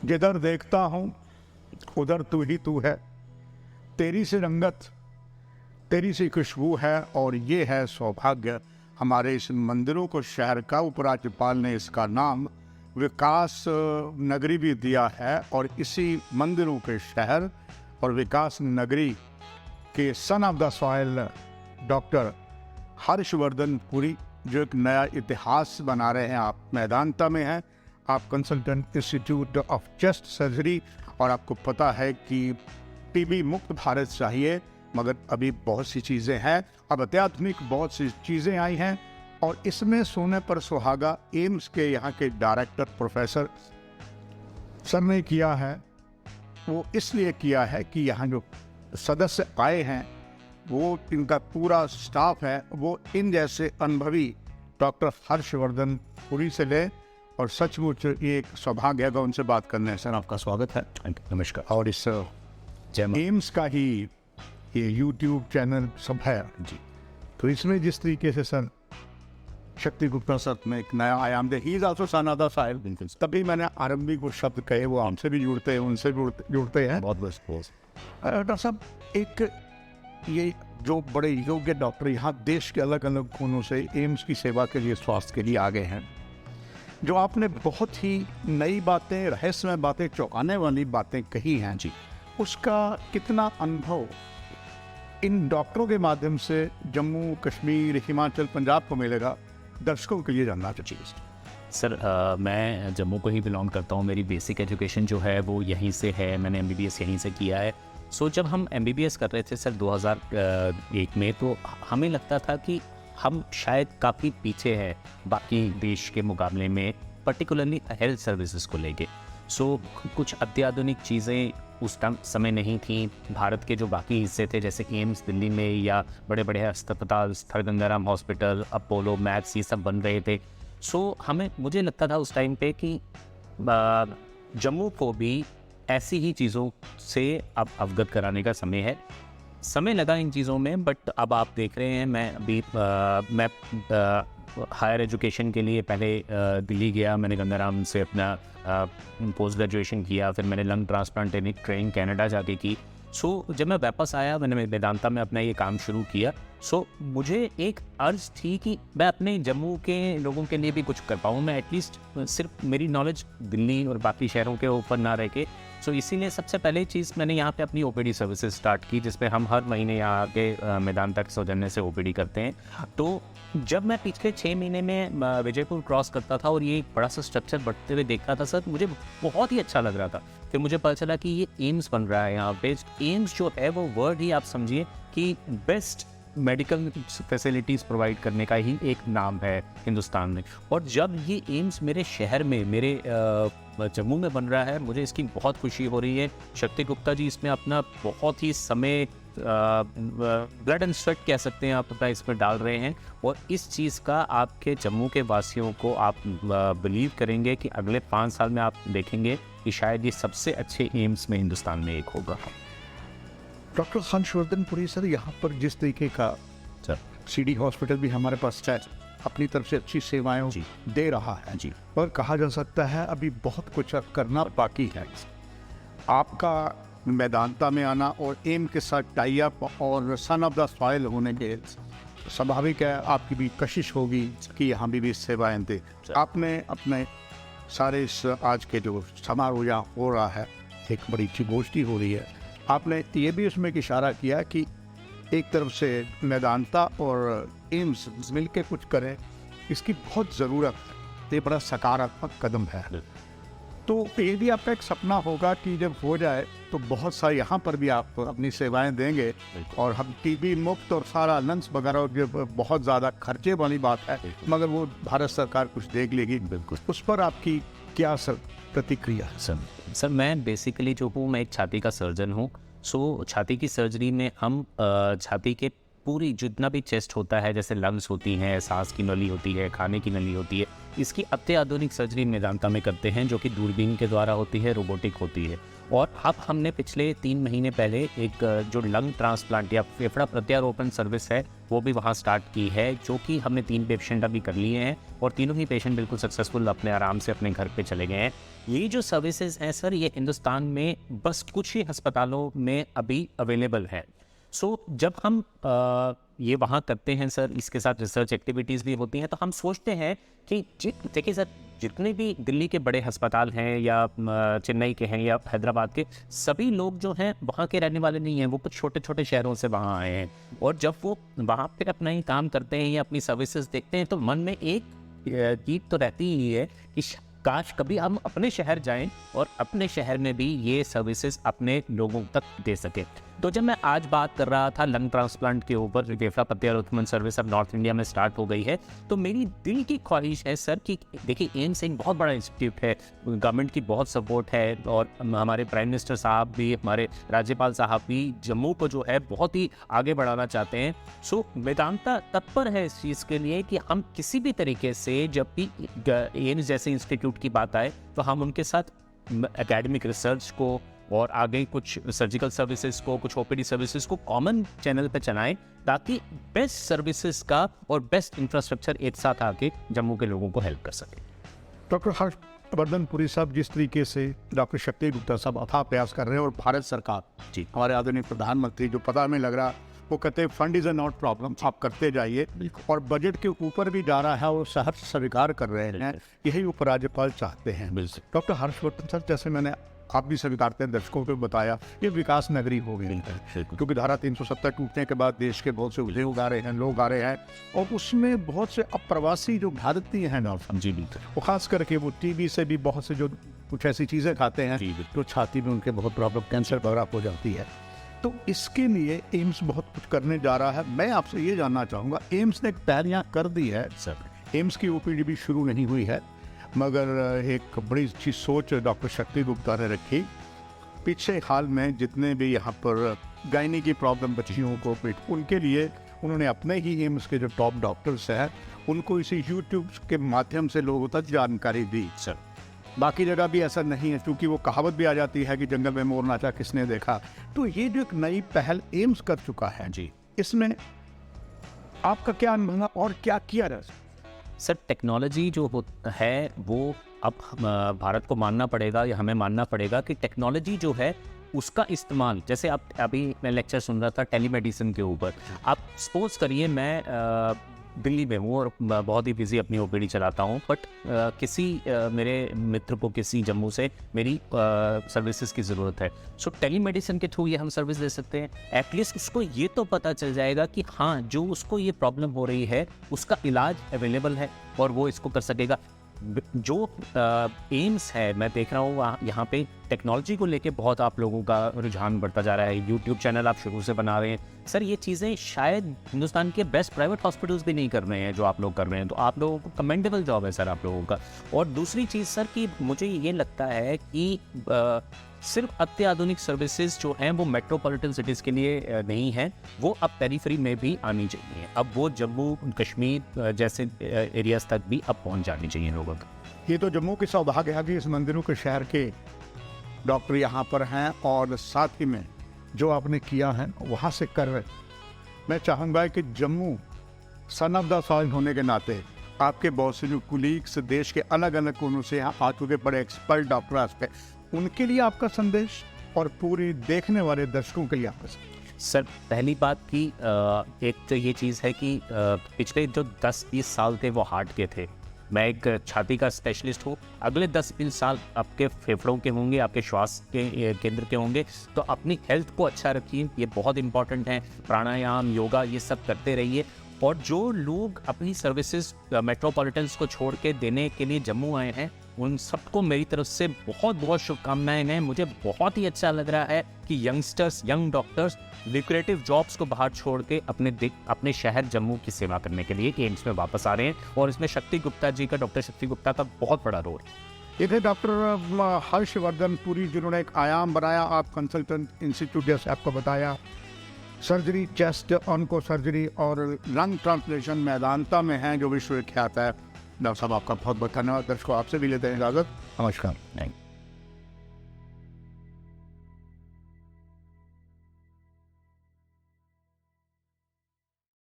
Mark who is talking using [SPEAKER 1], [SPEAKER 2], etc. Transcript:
[SPEAKER 1] जिधर देखता हूँ उधर तू ही तू है, तेरी सी रंगत तेरी सी खुशबू है। और ये है सौभाग्य हमारे इस मंदिरों को शहर का। उपराज्यपाल ने इसका नाम विकास नगरी भी दिया है। और इसी मंदिरों के शहर और विकास नगरी के सन of the soil doctor Harshvardhan Puri जो एक नया इतिहास बना रहे हैं। आप मैदानता में हैं, आप consultant institute of chest surgery, और आपको पता है कि टीबी मुक्त भारत चाहिए, मगर अभी बहुत सी चीज़ें हैं, अब अत्याधुनिक बहुत सी चीज़ें आई हैं। और इसमें सोने पर सुहागा एम्स के यहाँ के डायरेक्टर प्रोफेसर सर ने किया है। वो इसलिए किया है कि यहाँ जो सदस्य आए हैं, वो इनका पूरा स्टाफ है, वो इन जैसे अनुभवी डॉक्टर हर्षवर्धन पुरी से ले। और सचमुच ये एक सौभाग्य है उनसे बात करने हैं। सर आपका स्वागत है।
[SPEAKER 2] नमस्कार।
[SPEAKER 1] और इस एम्स का ही ये यूट्यूब चैनल सब है
[SPEAKER 2] जी,
[SPEAKER 1] तो इसमें जिस तरीके से सर शक्ति गुप्ता सर में एक नया आयाम दे, he is also son of the soil.
[SPEAKER 2] बिल्कुल।
[SPEAKER 1] तभी मैंने आरंभिक वो शब्द कहे, वो हमसे भी जुड़ते हैं, उनसे भी जुड़ते हैं।
[SPEAKER 2] बहुत बस
[SPEAKER 1] डॉक्टर साहब, एक ये जो बड़े योग्य डॉक्टर यहाँ देश के अलग अलग कोनों से एम्स की सेवा के लिए, स्वास्थ्य के लिए आ गए हैं, जो आपने बहुत ही नई बातें, रहस्यमय बातें, चौंकाने वाली बातें कही हैं जी, उसका कितना अनुभव इन डॉक्टरों के माध्यम से जम्मू कश्मीर, हिमाचल, पंजाब को मिलेगा, दर्शकों के लिए जानना चाहिए।
[SPEAKER 2] सर, मैं जम्मू को ही बिलोंग करता हूँ। मेरी बेसिक एजुकेशन जो है वो यहीं से है। मैंने MBBS यहीं से किया है। सो जब हम MBBS कर रहे थे सर 2001 में, तो हमें लगता था कि हम शायद काफ़ी पीछे हैं बाकी देश के मुकाबले में, पर्टिकुलरली हेल्थ सर्विसेज को लेके। सो कुछ अत्याधुनिक चीज़ें उस टाइम समय नहीं थी। भारत के जो बाकी हिस्से थे, जैसे एम्स दिल्ली में या बड़े बड़े अस्पताल, स्थल गंगाराम हॉस्पिटल, अपोलो, मैक्स, ये सब बन रहे थे। सो मुझे लगता था उस टाइम पे कि जम्मू को भी ऐसी ही चीज़ों से अब अवगत कराने का समय है। समय लगा इन चीज़ों में, बट अब आप देख रहे हैं, मैं हायर एजुकेशन के लिए पहले दिल्ली गया। मैंने गंगाराम से अपना पोस्ट ग्रेजुएशन किया, फिर मैंने लंग ट्रांसप्लांट ट्रेनिंग कनाडा जाके की। सो जब मैं वापस आया, मैंने वेदांता में अपना ये काम शुरू किया। सो मुझे एक अर्ज थी कि मैं अपने जम्मू के लोगों के लिए भी कुछ कर पाऊँ। मैं एटलीस्ट सिर्फ मेरी नॉलेज दिल्ली और बाकी शहरों के ऊपर ना रह के। सो इसीलिए सबसे पहले चीज़ मैंने यहाँ पे अपनी OPD सर्विसेज स्टार्ट की, जिसपे हम हर महीने यहाँ आके मेदांता के सौजन्य से OPD करते हैं। तो जब मैं पिछले 6 महीने में विजयपुर क्रॉस करता था और ये बड़ा सा स्ट्रक्चर बढ़ते हुए देखता था सर, मुझे बहुत ही अच्छा लग रहा था। फिर मुझे पता चला कि ये एम्स बन रहा है यहाँ पे। एम्स जो है वो वर्ड ही आप समझिए कि बेस्ट मेडिकल फैसिलिटीज़ प्रोवाइड करने का ही एक नाम है हिंदुस्तान में। और जब ये एम्स मेरे शहर में, मेरे जम्मू में बन रहा है, मुझे इसकी बहुत खुशी हो रही है। शक्ति गुप्ता जी इसमें अपना बहुत ही समय, ब्लड एंड स्वेट कह सकते हैं आप, अपना इसमें डाल रहे हैं। और इस चीज़ का आपके जम्मू के वासियों को आप बिलीव करेंगे कि अगले 5 साल में आप देखेंगे कि शायद ये सबसे अच्छे एम्स में हिंदुस्तान में एक होगा।
[SPEAKER 1] डॉक्टर हर्षवर्धन पुरी सर, यहाँ पर जिस तरीके का CD हॉस्पिटल भी हमारे पास है, अपनी तरफ से अच्छी सेवाएं दे रहा है
[SPEAKER 2] जी,
[SPEAKER 1] और कहा जा सकता है अभी बहुत कुछ करना बाकी है। आपका मैदानता में आना और एम के साथ टाई अप और सन ऑफ द सॉइल होने के स्वाभाविक है, आपकी भी कशिश होगी कि यहाँ भी सेवाएं दे। आपने अपने सारे इस आज के जो समारोह यहाँ हो रहा है, एक बड़ी अच्छी गोष्ठी हो रही है, आपने ये भी उसमें एक इशारा किया कि एक तरफ से मैदानता और एम्स मिल के कुछ करें, इसकी बहुत ज़रूरत है। ये बड़ा सकारात्मक कदम है। तो ये भी आपका एक सपना होगा कि जब हो जाए तो बहुत सारे यहाँ पर भी आप अपनी सेवाएं देंगे और हम टीबी मुक्त और सारा लंच वगैरह, जो बहुत ज़्यादा खर्चे वाली बात है, मगर वो भारत सरकार कुछ देख लेगी।
[SPEAKER 2] बिल्कुल।
[SPEAKER 1] उस पर आपकी क्या प्रतिक्रिया है?
[SPEAKER 2] सर, मैं बेसिकली जो हूँ, मैं एक छाती का सर्जन हूँ। सो छाती की सर्जरी में हम छाती के पूरी जितना भी चेस्ट होता है, जैसे लंग्स होती हैं, सांस की नली होती है, खाने की नली होती है, इसकी अत्याधुनिक सर्जरी मेदांता में करते हैं, जो कि दूरबीन के द्वारा होती है, रोबोटिक होती है। और अब हमने पिछले 3 महीने पहले एक जो लंग ट्रांसप्लांट या फेफड़ा प्रत्यारोपण सर्विस है वो भी वहाँ स्टार्ट की है, जो कि हमने 3 पेशेंट अभी कर लिए हैं और तीनों ही पेशेंट बिल्कुल सक्सेसफुल अपने आराम से अपने घर पे चले गए हैं। ये जो सर्विसेज हैं सर, ये हिंदुस्तान में बस कुछ ही अस्पतालों में अभी अवेलेबल है। जब हम ये वहाँ करते हैं सर, इसके साथ रिसर्च एक्टिविटीज़ भी होती हैं, तो हम सोचते हैं कि देखिए सर, जितने भी दिल्ली के बड़े अस्पताल हैं या चेन्नई के हैं या हैदराबाद के, सभी लोग जो हैं वहाँ के रहने वाले नहीं हैं, वो कुछ छोटे छोटे शहरों से वहाँ आए हैं। और जब वो वहाँ पे अपना ही काम करते हैं या अपनी सर्विसेज देखते हैं, तो मन में एक चीज़ तो रहती ही है कि काश कभी हम अपने शहर जाएं और अपने शहर में भी ये सर्विसेज अपने लोगों तक दे सकें। तो जब मैं आज बात कर रहा था लंग ट्रांसप्लांट के ऊपर, फेफड़ा प्रत्यारोपण सर्विस अब नॉर्थ इंडिया में स्टार्ट हो गई है, तो मेरी दिल की ख्वाहिश है सर कि देखिए एम्स एक बहुत बड़ा इंस्टीट्यूट है, गवर्नमेंट की बहुत सपोर्ट है और हमारे प्राइम मिनिस्टर साहब भी, हमारे राज्यपाल साहब भी जम्मू को जो है बहुत ही आगे बढ़ाना चाहते हैं। वेदांता तत्पर है इस चीज़ के लिए कि हम किसी भी तरीके से जब भी एम्स जैसे इंस्टीट्यूट की बात आए तो हम उनके साथ एकेडमिक रिसर्च को और आगे कुछ सर्जिकल सर्विसेज को, कुछ ओपीडी सर्विसेज को कॉमन चैनल पे चलाएं, ताकि बेस्ट सर्विसेज का और बेस्ट इंफ्रास्ट्रक्चर एक साथ आके जम्मू के लोगों को हेल्प कर सके।
[SPEAKER 1] डॉक्टर हर्षवर्धन पुरी साहब, जिस तरीके से डॉक्टर शक्ति गुप्ता साहब अथाह प्रयास कर रहे हैं और भारत सरकार
[SPEAKER 2] जी,
[SPEAKER 1] हमारे आदरणीय प्रधानमंत्री, जो पता में लग रहा वो कहते हैं fund is a not problem, आप करते जाइए, और बजट के ऊपर भी जा रहा है और सहर्ष स्वीकार कर रहे हैं, यही उपराज्यपाल चाहते हैं। डॉक्टर हर्षवर्धन सर, जैसे मैंने आप भी स्वीकारते हैं, दर्शकों को बताया, ये विकास नगरी हो गई है, क्योंकि धारा 370 टूटने के बाद देश के बहुत से उद्योग आ रहे हैं, लोग आ रहे हैं, और उसमें बहुत से अप्रवासी जो भारतीय हैं डॉक्टर
[SPEAKER 2] जी,
[SPEAKER 1] वो खास करके वो टीबी से भी बहुत से जो कुछ ऐसी चीज़ें खाते हैं तो छाती में उनके बहुत प्रॉब्लम, कैंसर वगैरह हो जाती है। तो इसके लिए एम्स बहुत कुछ करने जा रहा है। मैं आपसे ये जानना चाहूँगा, एम्स ने एक पहल यहाँ कर दी है सर, एम्स की ओपीडी भी शुरू नहीं हुई है, मगर एक बड़ी अच्छी सोच डॉक्टर शक्ति गुप्ता ने रखी। पिछले हाल में जितने भी यहाँ पर गायनी की प्रॉब्लम बच्चियों को, उनके लिए उन्होंने अपने ही एम्स के जो टॉप डॉक्टर्स हैं उनको इसी यूट्यूब के माध्यम से लोगों तक जानकारी दी सर। बाकी जगह भी ऐसा नहीं है, क्योंकि वो कहावत भी आ जाती है कि जंगल में मोर नाचा किसने देखा। तो ये जो एक नई पहल एम्स कर चुका है जी, इसमें आपका क्या अनुभव है और क्या किया जा सकता?
[SPEAKER 2] सर, टेक्नोलॉजी जो है वो अब भारत को मानना पड़ेगा या हमें मानना पड़ेगा कि टेक्नोलॉजी जो है उसका इस्तेमाल, जैसे अब अभी मैं लेक्चर सुन रहा था टेलीमेडिसिन के ऊपर। आप सपोज करिए मैं दिल्ली में हूँ और बहुत ही बिजी अपनी ओपीडी चलाता हूँ, बट किसी मेरे मित्र को किसी जम्मू से मेरी सर्विसेज की ज़रूरत है, टेलीमेडिसिन के थ्रू ये हम सर्विस दे सकते हैं। एटलीस्ट उसको ये तो पता चल जाएगा कि हाँ, जो उसको ये प्रॉब्लम हो रही है उसका इलाज अवेलेबल है और वो इसको कर सकेगा। जो एम्स है, मैं देख रहा हूँ यहाँ पे टेक्नोलॉजी को लेके बहुत आप लोगों का रुझान बढ़ता जा रहा है। यूट्यूब चैनल आप शुरू से बना रहे हैं सर, ये चीज़ें शायद हिंदुस्तान के बेस्ट प्राइवेट हॉस्पिटल्स भी नहीं कर रहे हैं जो आप लोग कर रहे हैं, तो आप लोगों को कमेंडेबल जॉब है सर आप लोगों का। और दूसरी चीज़ सर कि मुझे ये लगता है कि सिर्फ अत्याधुनिक सर्विसेज जो हैं वो मेट्रोपॉलिटन सिटीज़ के लिए नहीं है, वो अब पेरीफेरी में भी आनी चाहिए। अब वो जम्मू कश्मीर जैसे एरियाज तक भी अब पहुंच जानी चाहिए लोगों तक।
[SPEAKER 1] ये तो जम्मू के सौभाग्य है कि इस मंदिरों के शहर के डॉक्टर यहाँ पर हैं और साथ ही में जो आपने किया है वहाँ से कर रहे। मैं चाहूँगा कि जम्मू सन ऑफ द सॉइल होने के नाते आपके बहुत से जो कुलीग्स देश के अलग अलग कोनों से यहाँ आ चुके बड़े एक्सपर्ट डॉक्टर्स पे, उनके लिए आपका संदेश और पूरी देखने वाले दर्शकों के लिए आपका संदेश।
[SPEAKER 2] सर, पहली बात की एक तो ये चीज़ है कि पिछले जो 10-20 साल थे वो हार्ट के थे। मैं एक छाती का स्पेशलिस्ट हूँ। अगले 10-20 साल आपके फेफड़ों के होंगे, आपके श्वास के केंद्र के होंगे। तो अपनी हेल्थ को अच्छा रखिए, ये बहुत इंपॉर्टेंट है। प्राणायाम, योगा, ये सब करते रहिए। और जो लोग अपनी सर्विसेज मेट्रोपॉलिटन्स को छोड़ के देने के लिए जम्मू आए हैं, उन सबको मेरी तरफ से बहुत बहुत शुभकामनाएं हैं। मुझे बहुत ही अच्छा लग रहा है कि यंगस्टर्स, यंग डॉक्टर्स लिक्रेटिव जॉब्स को बाहर छोड़ के अपने शहर जम्मू की सेवा करने के लिए एम्स में वापस आ रहे हैं। और इसमें शक्ति गुप्ता जी का, डॉक्टर शक्ति गुप्ता का बहुत बड़ा रोल है।
[SPEAKER 1] ये थे डॉक्टर हर्षवर्धन पुरी, जिन्होंने एक आयाम बनाया। आप कंसल्टेंट इंस्टीट्यूट जैसे आपको बताया, सर्जरी, चेस्ट, ऑन्को सर्जरी और लंग ट्रांसप्लांटेशन मैदानता में है, जो विश्व विख्यात है। डॉक्टर साहब, आपका बहुत बहुत धन्यवाद। दर्शकों, आपसे भी लेते हैं इजाज़त। नमस्कार।
[SPEAKER 2] नहीं